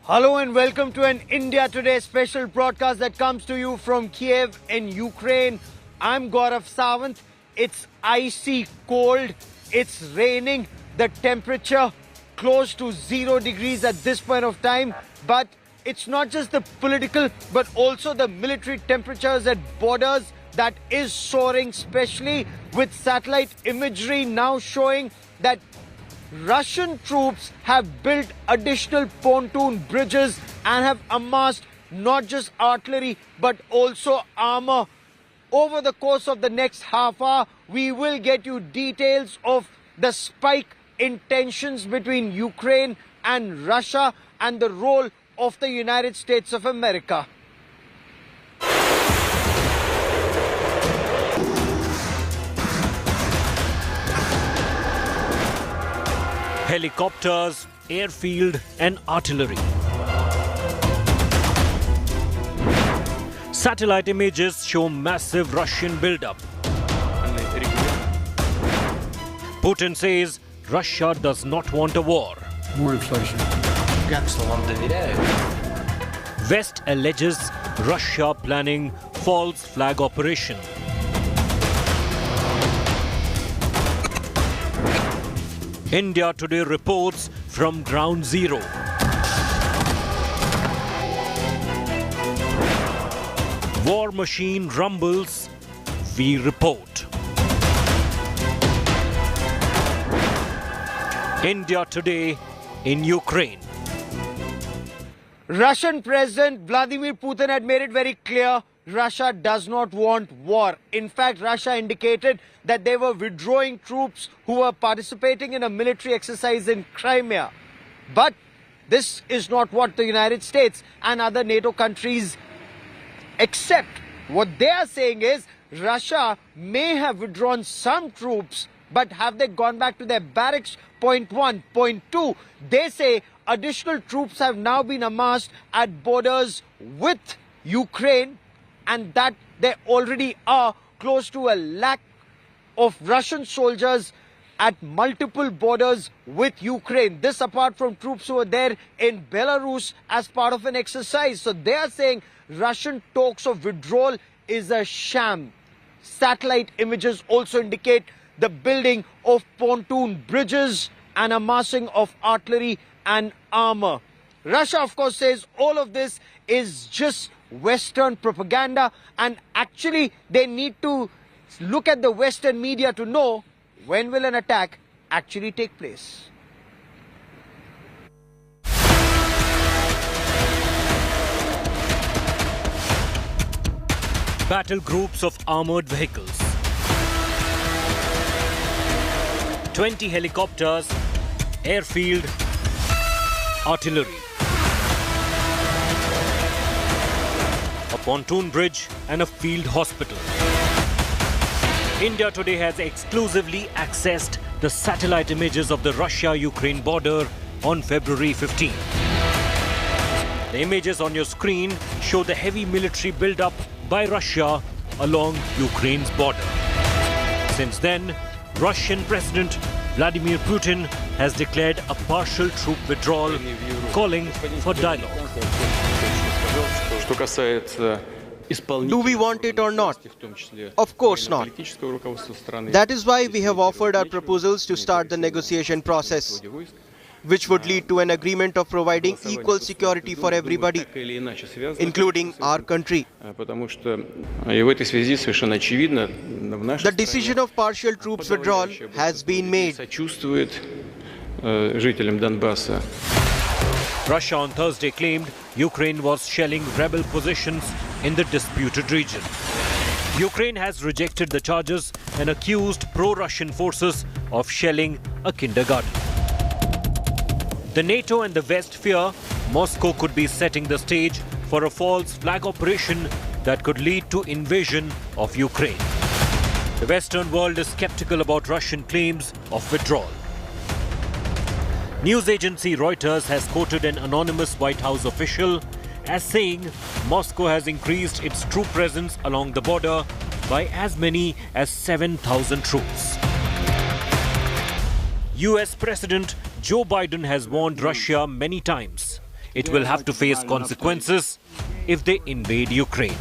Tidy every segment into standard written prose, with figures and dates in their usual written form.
Hello and welcome to an India Today special broadcast that comes to you from Kyiv in Ukraine. I'm Gaurav Sawant. It's icy cold. It's raining. The temperature close to 0 degrees at this point of time. But it's not just the political but also the military temperatures at borders that is soaring, especially with satellite imagery now showing that Russian troops have built additional pontoon bridges and have amassed not just artillery but also armor. Over the course of the next half hour, we will get you details of the spike in tensions between Ukraine and Russia and the role of the United States of America. Helicopters, airfield and artillery. Satellite images show massive Russian buildup. Putin says Russia does not want a war. More inflation. West alleges Russia planning false flag operation. India Today reports from ground zero. War machine rumbles, we report. India Today in Ukraine. Russian President Vladimir Putin had made it very clear Russia does not want war. In fact, Russia indicated that they were withdrawing troops who were participating in a military exercise in Crimea. But this is not what the United States and other NATO countries accept. What they are saying is Russia may have withdrawn some troops, but have they gone back to their barracks? Point one. Point two, they say additional troops have now been amassed at borders with Ukraine, and that there already are close to a lakh of Russian soldiers at multiple borders with Ukraine. This apart from troops who are there in Belarus as part of an exercise. So they are saying Russian talks of withdrawal is a sham. Satellite images also indicate the building of pontoon bridges and amassing of artillery and armor. Russia, of course, says all of this is just Western propaganda, and actually they need to look at the Western media to know when will an attack actually take place. Battle groups of armored vehicles. 20 helicopters, airfield, artillery. A pontoon bridge and a field hospital. India Today has exclusively accessed the satellite images of the Russia-Ukraine border on February 15. The images on your screen show the heavy military build-up by Russia along Ukraine's border. Since then, Russian President Vladimir Putin has declared a partial troop withdrawal, calling for dialogue. Do we want it or not? Of course not. That is why we have offered our proposals to start the negotiation process, which would lead to an agreement of providing equal security for everybody, including our country. The decision of partial troops withdrawal has been made. Russia on Thursday claimed Ukraine was shelling rebel positions in the disputed region. Ukraine has rejected the charges and accused pro-Russian forces of shelling a kindergarten. The NATO and the West fear Moscow could be setting the stage for a false flag operation that could lead to invasion of Ukraine. The Western world is skeptical about Russian claims of withdrawal. News agency Reuters has quoted an anonymous White House official as saying Moscow has increased its troop presence along the border by as many as 7,000 troops. US President Joe Biden has warned Russia many times. it will have to face consequences if they invade Ukraine.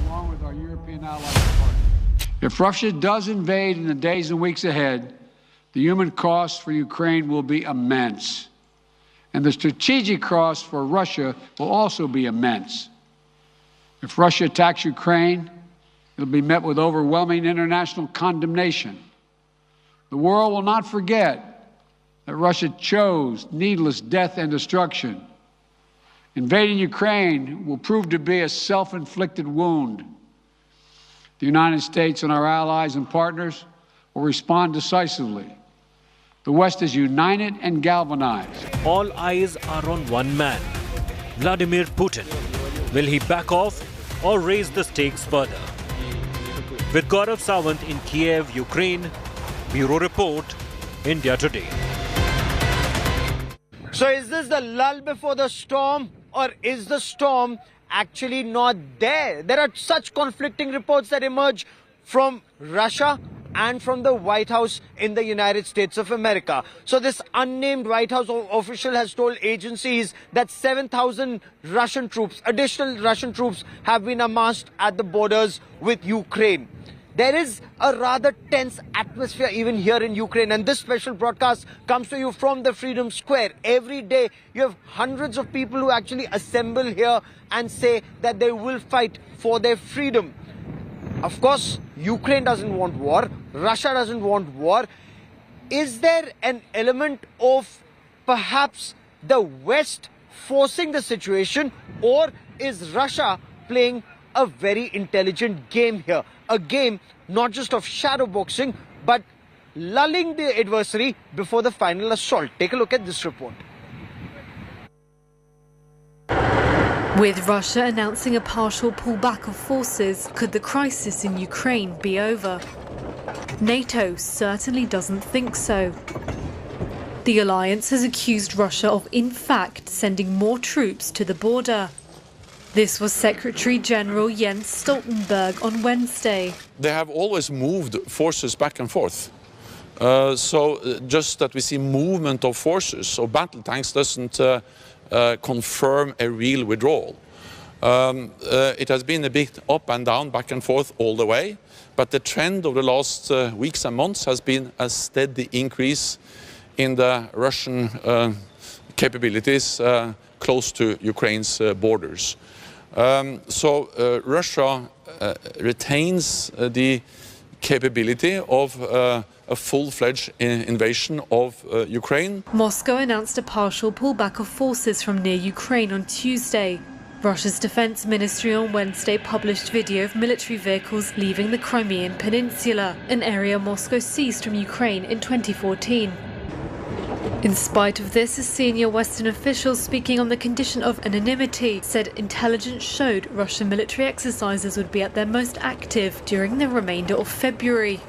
Along with our European allies. If Russia does invade in the days and weeks ahead, the human cost for Ukraine will be immense. And the strategic cost for Russia will also be immense. If Russia attacks Ukraine, it'll be met with overwhelming international condemnation. The world will not forget that Russia chose needless death and destruction. Invading Ukraine will prove to be a self-inflicted wound. The United States and our allies and partners will respond decisively. The West is united and galvanized. All eyes are on one man, Vladimir Putin. Will he back off or raise the stakes further? With Gaurav Sawant in Kyiv, Ukraine, Bureau Report, India Today. So is this the lull before the storm, or is the storm actually not there? There are such conflicting reports that emerge from Russia and from the White House in the United States of America. So this unnamed White House official has told agencies that 7,000 Russian troops, additional Russian troops, have been amassed at the borders with Ukraine. There is a rather tense atmosphere even here in Ukraine, and this special broadcast comes to you from the Freedom Square. Every day you have hundreds of people who actually assemble here and say that they will fight for their freedom. Of course, Ukraine doesn't want war. Russia doesn't want war. Is there an element of perhaps the West forcing the situation, or is Russia playing a very intelligent game here? A game not just of shadow boxing, but lulling the adversary before the final assault. Take a look at this report. With Russia announcing a partial pullback of forces, could the crisis in Ukraine be over? NATO certainly doesn't think so. The alliance has accused Russia of, in fact, sending more troops to the border. This was Secretary General Jens Stoltenberg on Wednesday. They have always moved forces back and forth. So just that we see movement of forces or battle tanks doesn't confirm a real withdrawal. It has been a bit up and down, back and forth all the way, but the trend of the last weeks and months has been a steady increase in the Russian capabilities close to Ukraine's borders. So Russia retains the capability of a full-fledged invasion of Ukraine. Moscow announced a partial pullback of forces from near Ukraine on Tuesday. Russia's defense ministry on Wednesday published video of military vehicles leaving the Crimean Peninsula, an area Moscow seized from Ukraine in 2014. In spite of this, a senior Western official speaking on the condition of anonymity said intelligence showed Russian military exercises would be at their most active during the remainder of February.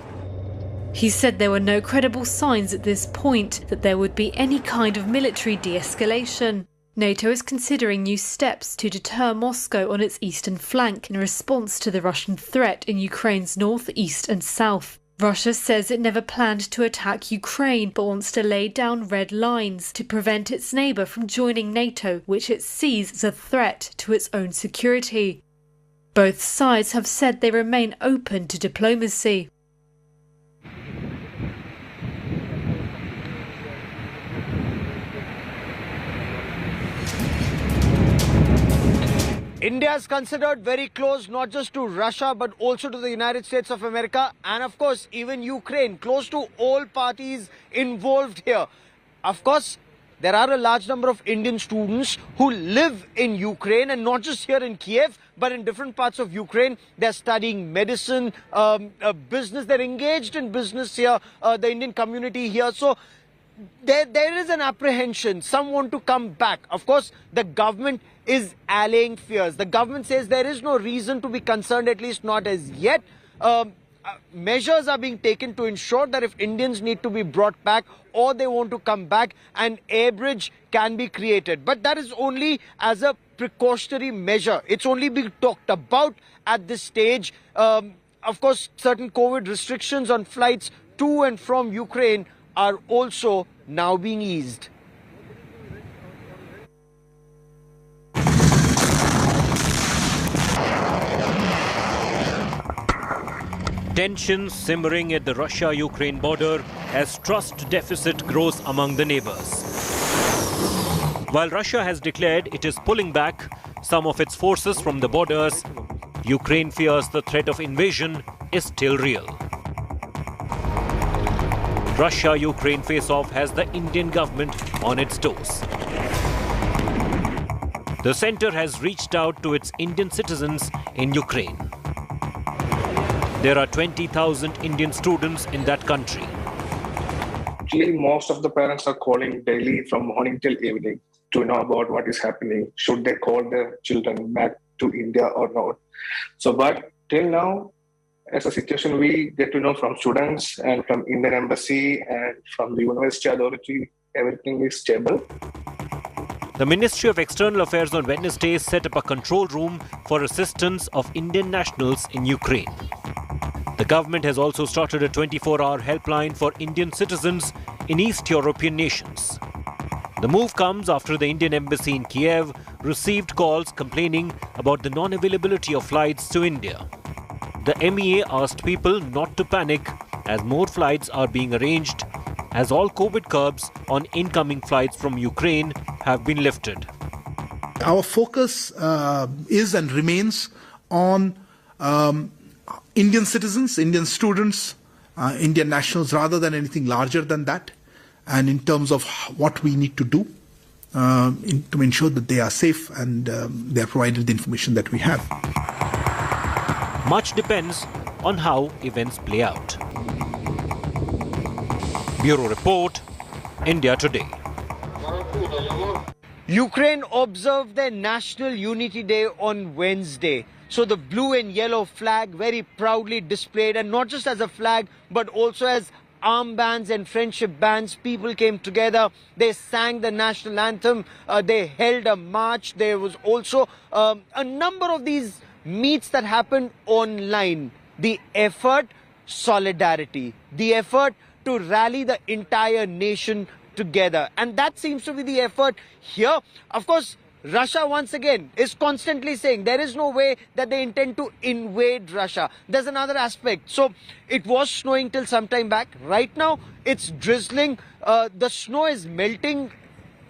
He said there were no credible signs at this point that there would be any kind of military de-escalation. NATO is considering new steps to deter Moscow on its eastern flank in response to the Russian threat in Ukraine's north, east and south. Russia says it never planned to attack Ukraine, but wants to lay down red lines to prevent its neighbour from joining NATO, which it sees as a threat to its own security. Both sides have said they remain open to diplomacy. India is considered very close not just to Russia but also to the United States of America, and of course even Ukraine, close to all parties involved here. Of course, there are a large number of Indian students who live in Ukraine, and not just here in Kyiv but in different parts of Ukraine. They're studying medicine, business, they're engaged in business here, the Indian community here. So there is an apprehension. Some want to come back. Of course, the government is allaying fears. The government says there is no reason to be concerned, at least not as yet. Measures are being taken to ensure that if Indians need to be brought back or they want to come back, an air bridge can be created. But that is only as a precautionary measure. It's only being talked about at this stage. Of course, certain COVID restrictions on flights to and from Ukraine are also now being eased. Tensions simmering at the Russia-Ukraine border as trust deficit grows among the neighbors. While Russia has declared it is pulling back some of its forces from the borders, Ukraine fears the threat of invasion is still real. Russia-Ukraine face-off has the Indian government on its toes. The centre has reached out to its Indian citizens in Ukraine. There are 20,000 Indian students in that country. Actually, most of the parents are calling daily from morning till evening to know about what is happening. Should they call their children back to India or not? So, but till now, as a situation, we get to know from students and from Indian Embassy and from the University Authority, everything is stable. The Ministry of External Affairs on Wednesday set up a control room for assistance of Indian nationals in Ukraine. The government has also started a 24-hour helpline for Indian citizens in East European nations. The move comes after the Indian embassy in Kyiv received calls complaining about the non-availability of flights to India. The MEA asked people not to panic as more flights are being arranged as all COVID curbs on incoming flights from Ukraine have been lifted. Our focus is and remains on Indian citizens, Indian students, Indian nationals, rather than anything larger than that. And in terms of what we need to do to ensure that they are safe and they are provided the information that we have. Much depends on how events play out. Bureau Report, India Today. Ukraine observed their National Unity Day on Wednesday. So the blue and yellow flag very proudly displayed, and not just as a flag, but also as armbands and friendship bands. People came together, they sang the national anthem, they held a march. There was also a number of these meets that happened online. The effort, solidarity, the effort to rally the entire nation together. And that seems to be the effort here. Of course, Russia once again is constantly saying there is no way that they intend to invade Russia. There's another aspect. So it was snowing till some time back. Right now it's drizzling. The snow is melting.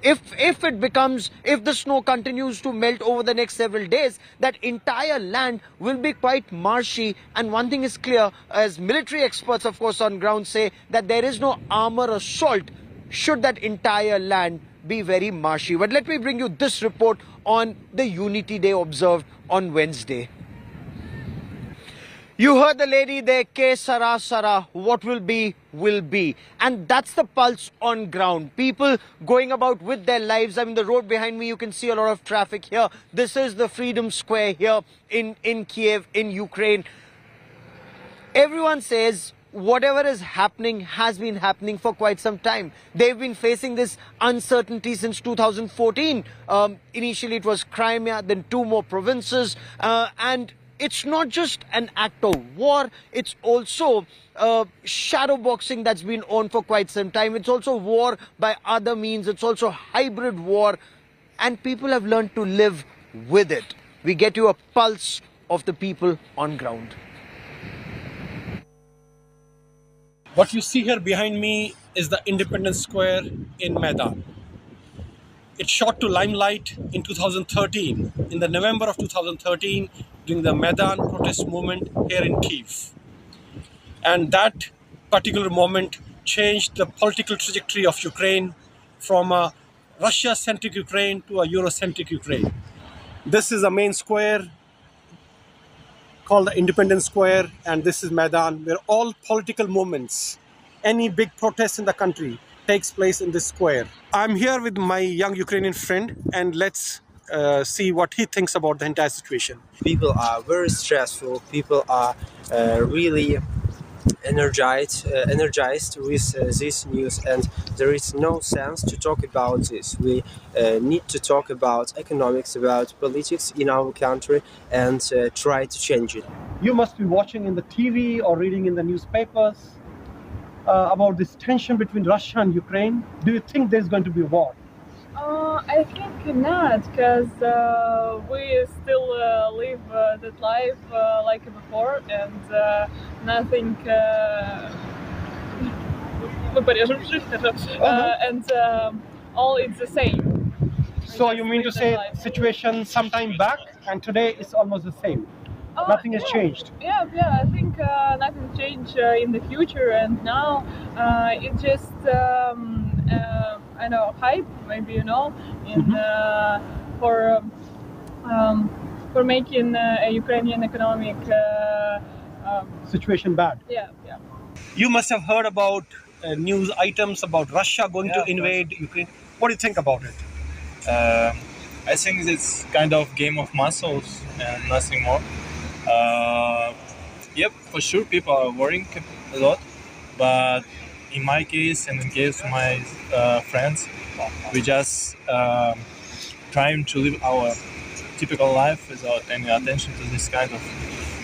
If the snow continues to melt over the next several days, that entire land will be quite marshy. And one thing is clear, as military experts, of course, on ground say that there is no armor assault should that entire land be very marshy. But let me bring you this report on the Unity Day observed on Wednesday. You heard the lady there, Ke Sara Sara, what will be, will be. And that's the pulse on ground. People going about with their lives. I mean, the road behind me, you can see a lot of traffic here. This is the Freedom Square here in Kyiv, in Ukraine. Everyone says whatever is happening has been happening for quite some time. They've been facing this uncertainty since 2014. Initially, it was Crimea, then 2 more provinces. And it's not just an act of war, it's also shadow boxing that's been on for quite some time. It's also war by other means. It's also hybrid war. And people have learned to live with it. We get you a pulse of the people on ground. What you see here behind me is the Independence Square in Maidan. It shot to limelight in 2013, in the November of 2013, during the Maidan protest movement here in Kyiv. And that particular moment changed the political trajectory of Ukraine from a Russia-centric Ukraine to a Euro-centric Ukraine. This is a main square called the Independence Square, and this is Maidan, where all political movements, any big protest in the country takes place in this square. I'm here with my young Ukrainian friend, and let's see what he thinks about the entire situation. People are very stressful. People are really energized with this news, and there is no sense to talk about this. We need to talk about economics, about politics in our country, and try to change it. You must be watching in the TV or reading in the newspapers about this tension between Russia and Ukraine. Do you think there's going to be war? I think not, because we still live that life like before, and nothing. And all it's the same. So you mean to say situation sometime back and today is almost the same? Nothing has changed. Yeah, I think nothing changed in the future, and now it's just I know hype, maybe in for making a Ukrainian economic situation bad. Yeah. You must have heard about news items about Russia going to invade Ukraine. What do you think about it? I think it's kind of game of muscles and nothing more. Yep, for sure people are worrying a lot, but in my case and in case of my friends, we just trying to live our typical life without any attention to this kind of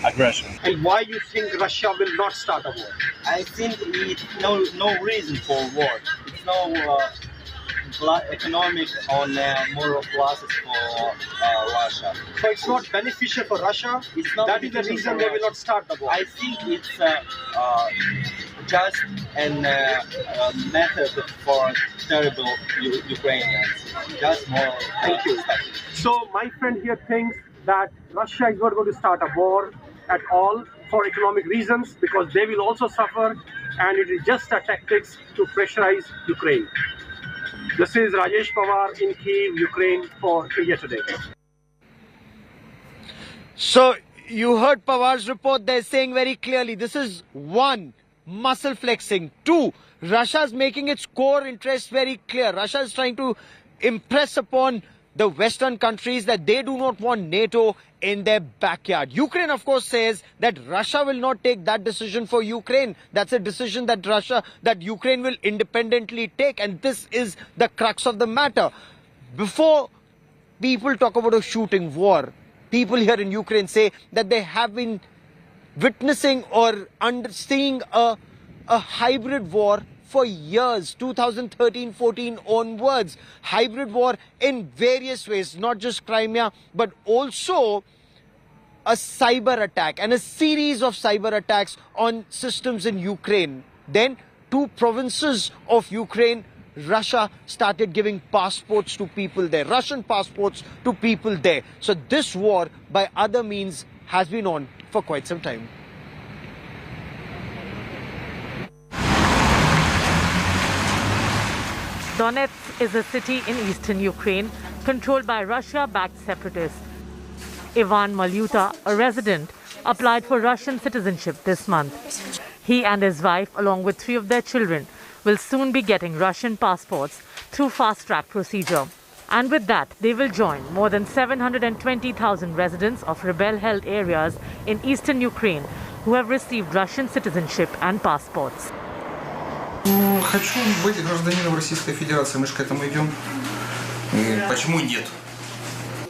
aggression. And why you think Russia will not start a war? I think it's no reason for war. It's no economic or moral classes for Russia. So it's not beneficial for Russia? It's not. That is the reason they will not start the war. I think it's just a method for terrible Ukrainians. Just moral. Thank you. So my friend here thinks that Russia is not going to start a war at all for economic reasons, because they will also suffer, and it is just a tactics to pressurize Ukraine. This is Rajesh Pawar in Kyiv, Ukraine for India Today. So you heard Pawar's report. They're saying very clearly this is one, muscle flexing. Two, Russia's making its core interests very clear. Russia is trying to impress upon the Western countries that they do not want NATO in their backyard. Ukraine, of course, says that Russia will not take that decision for Ukraine. That's a decision that Ukraine will independently take. And this is the crux of the matter. Before people talk about a shooting war, people here in Ukraine say that they have been witnessing or seeing a hybrid war for years, 2013-14 onwards. Hybrid war in various ways, not just Crimea, but also a cyber attack and a series of cyber attacks on systems in Ukraine. Then 2 provinces of Ukraine, Russia started giving passports to people there, Russian passports to people there. So this war, by other means, has been on for quite some time. Donetsk is a city in eastern Ukraine controlled by Russia-backed separatists. Ivan Malyuta, a resident, applied for Russian citizenship this month. He and his wife, along with 3 of their children, will soon be getting Russian passports through fast-track procedure. And with that, they will join more than 720,000 residents of rebel-held areas in eastern Ukraine who have received Russian citizenship and passports. Хочу быть гражданином Российской Федерации, мы же к этому идем. Почему нет?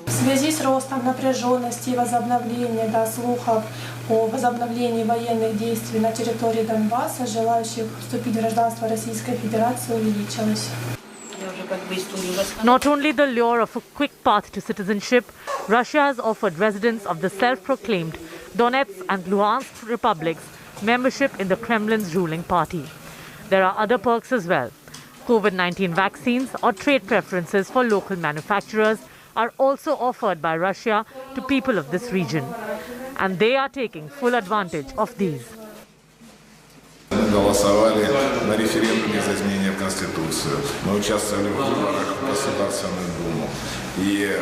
В связи с ростом напряженности и возобновления слухов о возобновлении военных действий на территории Донбасса, желающих вступить в гражданство Российской Федерации увеличилось. Not only the lure of a quick path to citizenship, Russia has offered residents of the self-proclaimed Donetsk and Luhansk republics membership in the Kremlin's ruling party. There are other perks as well. COVID-19 vaccines or trade preferences for local manufacturers are also offered by Russia to people of this region. And they are taking full advantage of these. Мы голосовали на референдуме за изменение в Конституцию. Мы участвовали в выборах в Государственную Думу. И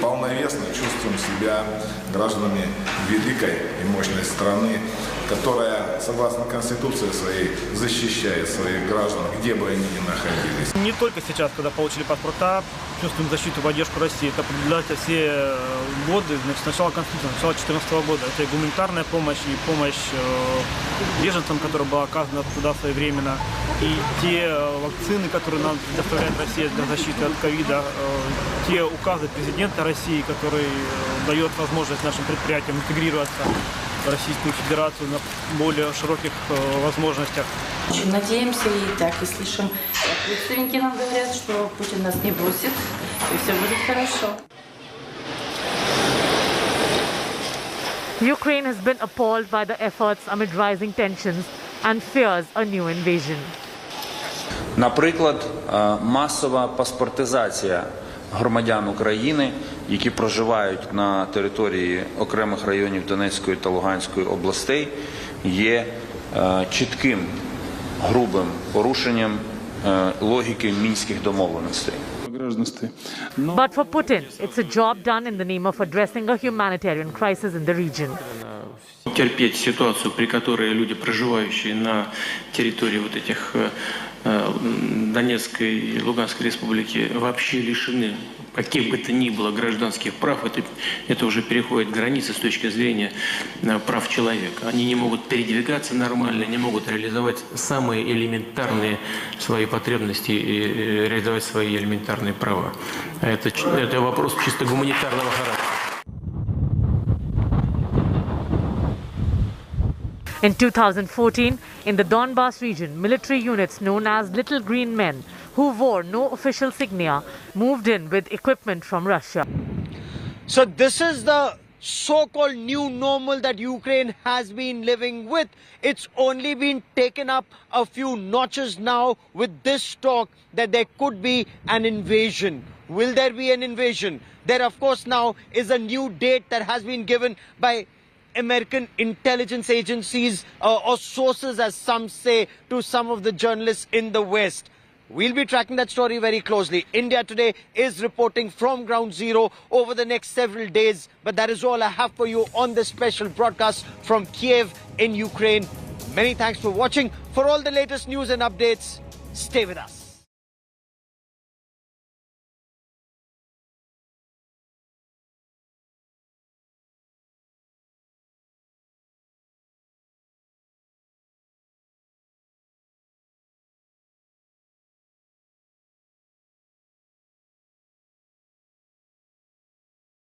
полновесно чувствуем себя гражданами великой и мощной страны, которая, согласно Конституции своей, защищает своих граждан, где бы они ни находились. Не только сейчас, когда получили паспорта, чувствуем защиту и поддержку России. Это определяется все годы, значит, с начала Конституции, с начала 2014 года. Это и гуманитарная помощь, и помощь беженцам, которая была оказана туда своевременно, и те вакцины, которые нам предоставляет Россия для защиты от ковида, те указы президента России, который дает возможность нашим предприятиям интегрироваться Российскую Федерацию на более широких возможностях. Очень надеемся и так и слышим. Представители нам говорят, что Путин нас не бросит, и все будет хорошо. Ukraine has been appalled by the efforts amid rising tensions and fears a new invasion. Наприклад, масова паспортизація громадян України, які проживають на території окремих районів Донецької та Луганської областей, є чітким, грубим порушенням логіки мінських домовленостей. But for Putin, it's a job done in the name of addressing a humanitarian crisis in the region. Терпеть ситуацию, при которой люди, проживающие на территории вот этих Донецкой и Луганской республики, вообще лишены каких бы то ни было гражданских прав, это уже переходит границы с точки зрения прав человека. Они не могут передвигаться нормально, не могут реализовать самые элементарные свои потребности и реализовать свои элементарные права. Это вопрос чисто гуманитарного характера. In 2014, in the Donbas region, military units known as Little Green Men, who wore no official insignia, moved in with equipment from Russia. So this is the so-called new normal that Ukraine has been living with. It's only been taken up a few notches now with this talk that there could be an invasion. Will there be an invasion? There, of course, now is a new date that has been given by American intelligence agencies or sources, as some say, to some of the journalists in the West. We'll be tracking that story very closely. India Today is reporting from ground zero over the next several days. But that is all I have for you on this special broadcast from Kyiv in Ukraine. Many thanks for watching. For all the latest news and updates, stay with us.